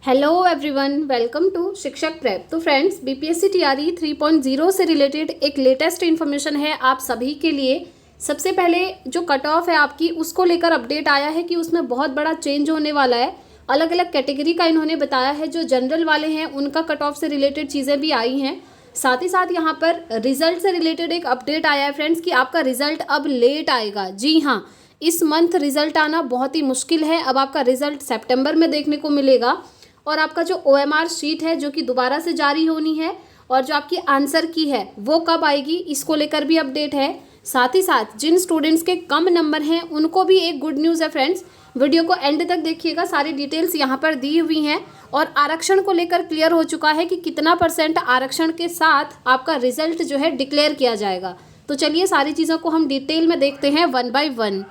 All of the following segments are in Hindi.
हेलो एवरीवन, वेलकम टू शिक्षक प्रेप। तो फ्रेंड्स, बीपीएससी टीआरई 3.0 से रिलेटेड एक लेटेस्ट इन्फॉर्मेशन है आप सभी के लिए। सबसे पहले जो कट ऑफ है आपकी, उसको लेकर अपडेट आया है कि उसमें बहुत बड़ा चेंज होने वाला है। अलग अलग कैटेगरी का इन्होंने बताया है। जो जनरल वाले हैं उनका कट ऑफ से रिलेटेड चीज़ें भी आई हैं। साथ ही साथ यहाँ पर रिजल्ट से रिलेटेड एक अपडेट आया है फ्रेंड्स कि आपका रिजल्ट अब लेट आएगा। जी हाँ, इस मंथ रिजल्ट आना बहुत ही मुश्किल है। अब आपका रिजल्ट सितंबर में देखने को मिलेगा और आपका जो ओएमआर शीट है जो कि दोबारा से जारी होनी है और जो आपकी आंसर की है वो कब आएगी, इसको लेकर भी अपडेट है। साथ ही साथ जिन स्टूडेंट्स के कम नंबर हैं उनको भी एक गुड न्यूज़ है फ्रेंड्स। वीडियो को एंड तक देखिएगा, सारी डिटेल्स यहाँ पर दी हुई हैं और आरक्षण को लेकर क्लियर हो चुका है कि कितना % आरक्षण के साथ आपका रिजल्ट जो है डिक्लेयर किया जाएगा। तो चलिए सारी चीज़ों को हम डिटेल में देखते हैं वन बाय वन।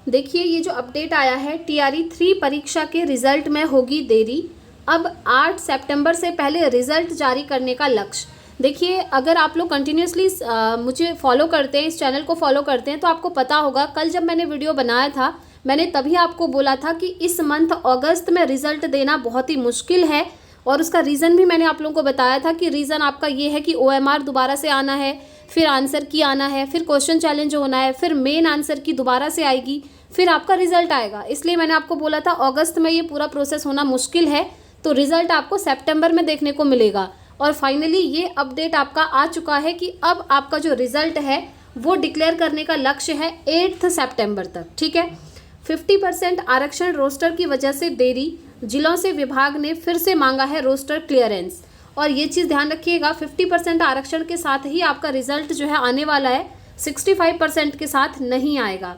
देखिए, ये जो अपडेट आया है, टीआरई 3 परीक्षा के रिजल्ट में होगी देरी। अब 8 सितंबर से पहले रिजल्ट जारी करने का लक्ष्य। देखिए, अगर आप लोग कंटिन्यूसली मुझे फॉलो करते हैं, इस चैनल को फॉलो करते हैं, तो आपको पता होगा कल जब मैंने वीडियो बनाया था मैंने तभी आपको बोला था कि इस मंथ अगस्त में रिजल्ट देना बहुत ही मुश्किल है। और उसका रीज़न भी मैंने आप लोगों को बताया था कि रीज़न आपका ये है कि ओएमआर दोबारा से आना है, फिर आंसर की आना है, फिर क्वेश्चन चैलेंज होना है, फिर मेन आंसर की दोबारा से आएगी, फिर आपका रिजल्ट आएगा। इसलिए मैंने आपको बोला था अगस्त में ये पूरा प्रोसेस होना मुश्किल है, तो रिजल्ट आपको सितंबर में देखने को मिलेगा। और फाइनली ये अपडेट आपका आ चुका है कि अब आपका जो रिजल्ट है वो डिक्लेयर करने का लक्ष्य है 8 सितंबर तक। ठीक है, 50% आरक्षण रोस्टर की वजह से देरी। जिलों से विभाग ने फिर से मांगा है रोस्टर क्लियरेंस। और ये चीज़ ध्यान रखिएगा, 50% आरक्षण के साथ ही आपका रिजल्ट जो है आने वाला है, 65% के साथ नहीं आएगा।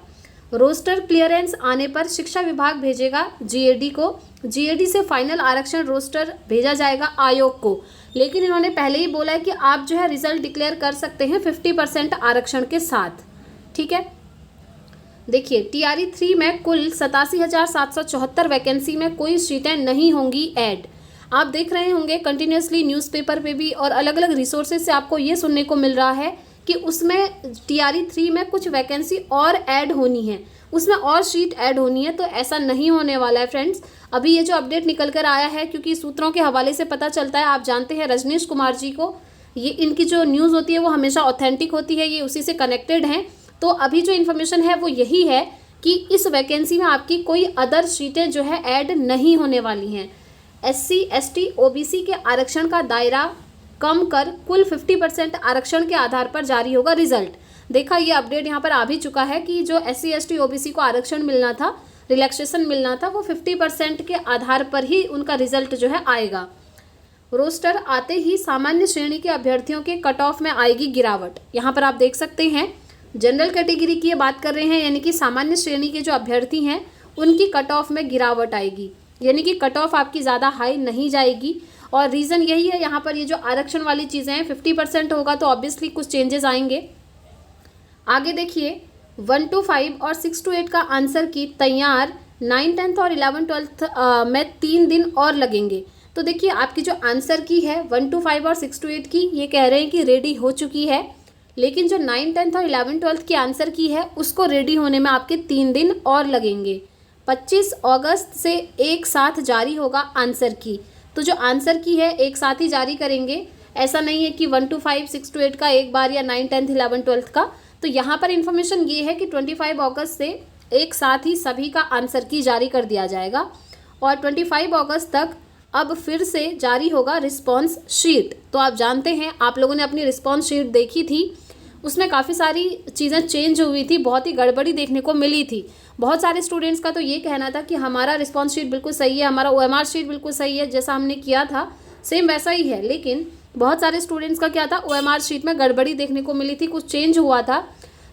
रोस्टर क्लियरेंस आने पर शिक्षा विभाग भेजेगा जीएडी को। जीएडी से फाइनल आरक्षण रोस्टर भेजा जाएगा आयोग को। लेकिन इन्होंने पहले ही बोला है कि आप जो है रिजल्ट डिक्लेयर कर सकते हैं 50% आरक्षण के साथ। ठीक है, देखिए, टीआरई 3 में कुल 87,774 वैकेंसी में कोई सीटें नहीं होंगी ऐड। आप देख रहे होंगे कंटिन्यूसली न्यूज़पेपर पे भी और अलग अलग रिसोर्सेज से आपको ये सुनने को मिल रहा है कि उसमें टीआरई 3 में कुछ वैकेंसी और ऐड होनी है, उसमें और सीट ऐड होनी है। तो ऐसा नहीं होने वाला है फ्रेंड्स। अभी ये जो अपडेट निकल कर आया है, क्योंकि सूत्रों के हवाले से पता चलता है, आप जानते हैं रजनीश कुमार जी को, ये इनकी जो न्यूज़ होती है वो हमेशा ऑथेंटिक होती है, ये उसी से कनेक्टेड हैं। तो अभी जो इन्फॉर्मेशन है वो यही है कि इस वैकेंसी में आपकी कोई अदर सीटें जो है ऐड नहीं होने वाली हैं। SC, ST, OBC के आरक्षण का दायरा कम कर कुल 50% आरक्षण के आधार पर जारी होगा रिजल्ट। देखा, ये अपडेट यहाँ पर आ भी चुका है कि जो SC, ST, OBC को आरक्षण मिलना था, रिलैक्सेशन मिलना था, वो 50% के आधार पर ही उनका रिजल्ट जो है आएगा। रोस्टर आते ही सामान्य श्रेणी के अभ्यर्थियों के कट ऑफ में आएगी गिरावट। यहाँ पर आप देख सकते हैं जनरल कैटेगरी की ये बात कर रहे हैं, यानी कि सामान्य श्रेणी के जो अभ्यर्थी हैं उनकी कट ऑफ में गिरावट आएगी, यानी कि कट ऑफ आपकी ज़्यादा हाई नहीं जाएगी। और रीज़न यही है, यहाँ पर ये जो आरक्षण वाली चीज़ें हैं, 50% होगा तो ऑब्वियसली कुछ चेंजेस आएंगे। आगे देखिए, 1 to 5 और 6 to 8 का आंसर की तैयार 9, 10th और 11, 12th में 3 दिन और लगेंगे। तो देखिए, आपकी जो आंसर की है 1 to 5 और 6 to 8 की, ये कह रहे हैं कि रेडी हो चुकी है। लेकिन जो 9, 10th और 11, 12th की आंसर की है उसको रेडी होने में आपके 3 दिन और लगेंगे। 25 अगस्त से एक साथ जारी होगा आंसर की। तो जो आंसर की है एक साथ ही जारी करेंगे, ऐसा नहीं है कि 1 to 5, 6 to 8 का एक बार या 9, 10th, 11, 12th का। तो यहाँ पर इन्फॉर्मेशन ये है कि 25 अगस्त से एक साथ ही सभी का आंसर की जारी कर दिया जाएगा। और 25 अगस्त तक अब फिर से जारी होगा रिस्पॉन्स शीट। तो आप जानते हैं, आप लोगों ने अपनी रिस्पॉन्स शीट देखी थी, उसमें काफ़ी सारी चीज़ें चेंज हुई थी, बहुत ही गड़बड़ी देखने को मिली थी। बहुत सारे स्टूडेंट्स का तो ये कहना था कि हमारा रिस्पॉन्स शीट बिल्कुल सही है, हमारा ओएमआर शीट बिल्कुल सही है, जैसा हमने किया था सेम वैसा ही है। लेकिन बहुत सारे स्टूडेंट्स का क्या था, ओएमआर शीट में गड़बड़ी देखने को मिली थी, कुछ चेंज हुआ था।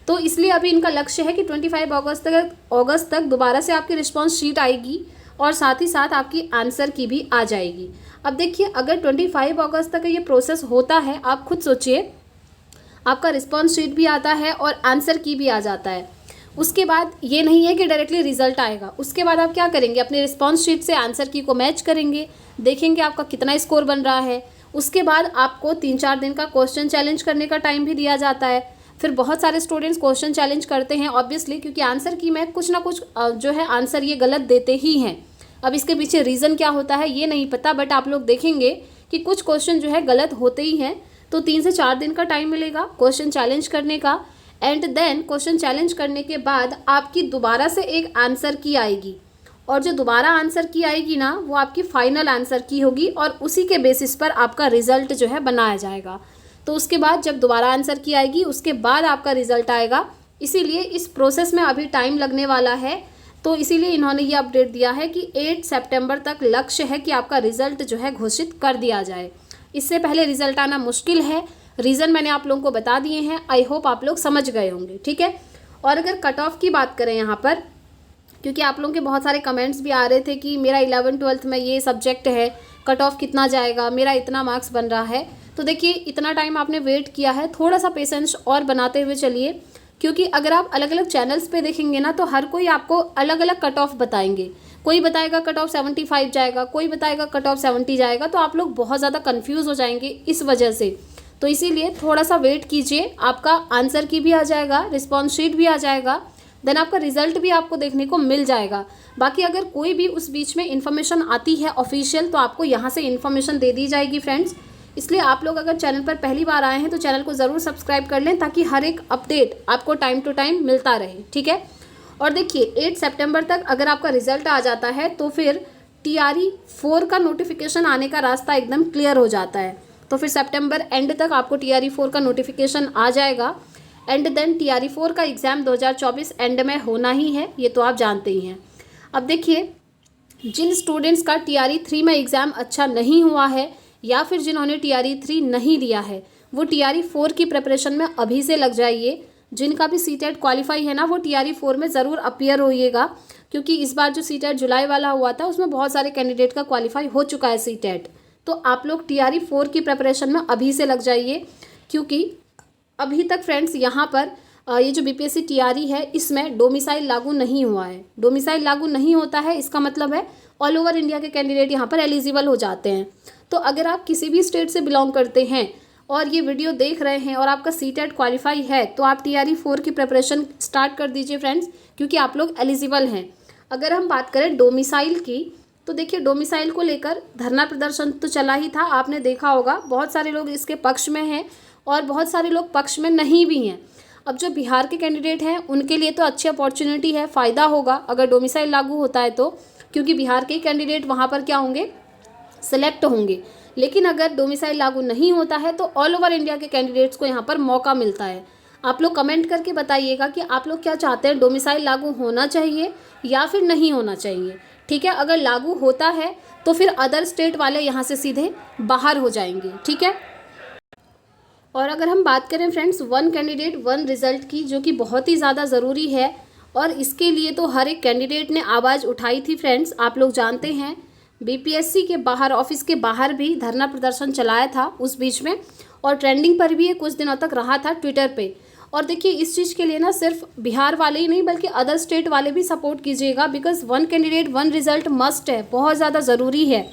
तो इसलिए अभी इनका लक्ष्य है कि 25 अगस्त तक दोबारा से आपकी रिस्पॉन्स शीट आएगी और साथ ही साथ आपकी आंसर की भी आ जाएगी। अब देखिए, अगर 25 अगस्त तक ये प्रोसेस होता है, आप खुद सोचिए, आपका रिस्पॉन्स शीट भी आता है और आंसर की भी आ जाता है। उसके बाद ये नहीं है कि डायरेक्टली रिजल्ट आएगा, उसके बाद आप क्या करेंगे, अपने रिस्पॉन्स शीट से आंसर की को मैच करेंगे, देखेंगे आपका कितना स्कोर बन रहा है। उसके बाद आपको 3-4 दिन का क्वेश्चन चैलेंज करने का टाइम भी दिया जाता है। फिर बहुत सारे स्टूडेंट्स क्वेश्चन चैलेंज करते हैं ऑब्वियसली, क्योंकि आंसर की में कुछ ना कुछ जो है आंसर ये गलत देते ही हैं। अब इसके पीछे रीज़न क्या होता है ये नहीं पता, बट आप लोग देखेंगे कि कुछ क्वेश्चन जो है गलत होते ही हैं। तो 3 से 4 दिन का टाइम मिलेगा क्वेश्चन चैलेंज करने का, एंड देन क्वेश्चन चैलेंज करने के बाद आपकी दोबारा से एक आंसर की आएगी, और जो दोबारा आंसर की आएगी ना वो आपकी फाइनल आंसर की होगी, और उसी के बेसिस पर आपका रिजल्ट जो है बनाया जाएगा। तो उसके बाद जब दोबारा आंसर की आएगी उसके बाद आपका रिजल्ट आएगा, इसीलिए इस प्रोसेस में अभी टाइम लगने वाला है। तो इसीलिए इन्होंने ये अपडेट दिया है कि 8 सितंबर तक लक्ष्य है कि आपका रिजल्ट जो है घोषित कर दिया जाए। इससे पहले रिजल्ट आना मुश्किल है, रीज़न मैंने आप लोगों को बता दिए हैं, आई होप आप लोग समझ गए होंगे, ठीक है। और अगर कट ऑफ की बात करें यहाँ पर, क्योंकि आप लोगों के बहुत सारे कमेंट्स भी आ रहे थे कि मेरा 11th-12th में ये सब्जेक्ट है, कट ऑफ कितना जाएगा, मेरा इतना मार्क्स बन रहा है। तो देखिए इतना टाइम आपने वेट किया है, थोड़ा सा पेशेंस और बनाते हुए चलिए, क्योंकि अगर आप अलग अलग चैनल्स पे देखेंगे ना तो हर कोई आपको अलग अलग कट ऑफ बताएंगे। कोई बताएगा कट ऑफ 75 जाएगा, कोई बताएगा कट ऑफ 70 जाएगा, तो आप लोग बहुत ज़्यादा कन्फ्यूज़ हो जाएंगे इस वजह से। तो इसीलिए थोड़ा सा वेट कीजिए, आपका आंसर की भी आ जाएगा, रिस्पॉन्स शीट भी आ जाएगा, देन आपका रिजल्ट भी आपको देखने को मिल जाएगा। बाकी अगर कोई भी उस बीच में इन्फॉर्मेशन आती है ऑफिशियल तो आपको यहाँ से इन्फॉर्मेशन दे दी जाएगी फ्रेंड्स। इसलिए आप लोग अगर चैनल पर पहली बार आए हैं तो चैनल को ज़रूर सब्सक्राइब कर लें, ताकि हर एक अपडेट आपको टाइम टू टाइम मिलता रहे, ठीक है। और देखिए 8 सितंबर तक अगर आपका रिजल्ट आ जाता है तो फिर TRE 4 का नोटिफिकेशन आने का रास्ता एकदम क्लियर हो जाता है। तो फिर सितंबर एंड तक आपको TRE 4 का नोटिफिकेशन आ जाएगा, एंड देन TRE 4 का एग्ज़ाम 2024 एंड में होना ही है, ये तो आप जानते ही हैं। अब देखिए जिन स्टूडेंट्स का TRE 3 में एग्ज़ाम अच्छा नहीं हुआ है, या फिर जिन्होंने TRE 3 नहीं दिया है, वो TRE 4 की प्रिपरेशन में अभी से लग जाइए। जिनका भी CTET क्वालिफाई है ना वो TRE 4 में ज़रूर अपीयर होइएगा, क्योंकि इस बार जो CTET जुलाई वाला हुआ था उसमें बहुत सारे कैंडिडेट का क्वालिफाई हो चुका है CTET। तो आप लोग TRE 4 की प्रिपरेशन में अभी से लग जाइए, क्योंकि अभी तक फ्रेंड्स यहाँ पर ये जो BPSC TRE है इसमें डोमिसाइल लागू नहीं हुआ है। डोमिसाइल लागू नहीं होता है इसका मतलब है ऑल ओवर इंडिया के कैंडिडेट यहाँ पर एलिजिबल हो जाते हैं। तो अगर आप किसी भी स्टेट से बिलोंग करते हैं और ये वीडियो देख रहे हैं और आपका CTET क्वालिफाई है तो आप TRE 4 की प्रिपरेशन स्टार्ट कर दीजिए फ्रेंड्स, क्योंकि आप लोग एलिजिबल हैं। अगर हम बात करें डोमिसाइल की, तो देखिए डोमिसाइल को लेकर धरना प्रदर्शन तो चला ही था, आपने देखा होगा। बहुत सारे लोग इसके पक्ष में हैं और बहुत सारे लोग पक्ष में नहीं भी हैं। अब जो बिहार के कैंडिडेट हैं उनके लिए तो अच्छी अपॉर्चुनिटी है, फ़ायदा होगा अगर डोमिसाइल लागू होता है तो, क्योंकि बिहार के कैंडिडेट वहाँ पर क्या होंगे, सेलेक्ट होंगे। लेकिन अगर डोमिसाइल लागू नहीं होता है तो ऑल ओवर इंडिया के कैंडिडेट्स को यहाँ पर मौका मिलता है। आप लोग कमेंट करके बताइएगा कि आप लोग क्या चाहते हैं, डोमिसाइल लागू होना चाहिए या फिर नहीं होना चाहिए, ठीक है। अगर लागू होता है तो फिर अदर स्टेट वाले यहाँ से सीधे बाहर हो जाएंगे, ठीक है। और अगर हम बात करें फ्रेंड्स 1 कैंडिडेट 1 रिज़ल्ट की, जो कि बहुत ही ज़्यादा ज़रूरी है, और इसके लिए तो हर एक कैंडिडेट ने आवाज़ उठाई थी फ्रेंड्स। आप लोग जानते हैं BPSC के बाहर, ऑफिस के बाहर भी धरना प्रदर्शन चलाया था उस बीच में, और ट्रेंडिंग पर भी ये कुछ दिनों तक रहा था ट्विटर पे। और देखिए इस चीज़ के लिए ना सिर्फ बिहार वाले ही नहीं बल्कि अदर स्टेट वाले भी सपोर्ट कीजिएगा, बिकॉज 1 कैंडिडेट 1 रिज़ल्ट मस्ट है, बहुत ज़्यादा ज़रूरी है।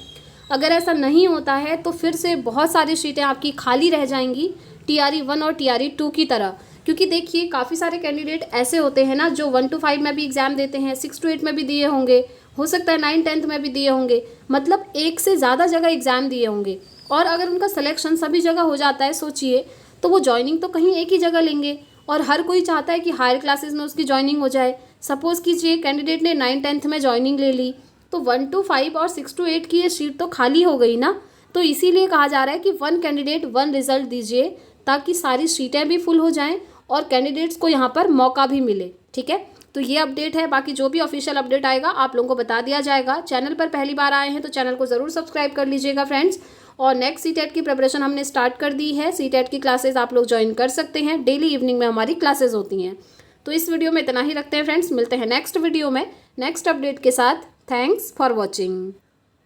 अगर ऐसा नहीं होता है तो फिर से बहुत सारी सीटें आपकी खाली रह जाएंगी TRE 1 और TRE 2 की तरह। क्योंकि देखिए काफ़ी सारे कैंडिडेट ऐसे होते हैं ना जो 1 to 5 में भी एग्ज़ाम देते हैं, 6 to 8 में भी दिए होंगे, हो सकता है 9 10th में भी दिए होंगे, मतलब एक से ज़्यादा जगह एग्ज़ाम दिए होंगे। और अगर उनका सिलेक्शन सभी जगह हो जाता है सोचिए, तो वो जॉइनिंग तो कहीं एक ही जगह लेंगे, और हर कोई चाहता है कि हायर क्लासेस में उसकी जॉइनिंग हो जाए। सपोज़ कीजिए कैंडिडेट ने 9 10th में जॉइनिंग ले ली, तो 1 to 5 और 6 to 8 की ये सीट तो खाली हो गई ना। तो इसीलिए कहा जा रहा है कि 1 कैंडिडेट 1 रिज़ल्ट दीजिए, ताकि सारी सीटें भी फुल हो जाएं और कैंडिडेट्स को यहाँ पर मौका भी मिले, ठीक है। तो ये अपडेट है, बाकी जो भी ऑफिशियल अपडेट आएगा आप लोगों को बता दिया जाएगा। चैनल पर पहली बार आए हैं तो चैनल को ज़रूर सब्सक्राइब कर लीजिएगा फ्रेंड्स। और नेक्स्ट CTET की प्रिपरेशन हमने स्टार्ट कर दी है। CTET की क्लासेस आप लोग ज्वाइन कर सकते हैं, डेली इवनिंग में हमारी क्लासेस होती हैं। तो इस वीडियो में इतना ही रखते हैं फ्रेंड्स, मिलते हैं नेक्स्ट वीडियो में नेक्स्ट अपडेट के साथ। Thanks for watching.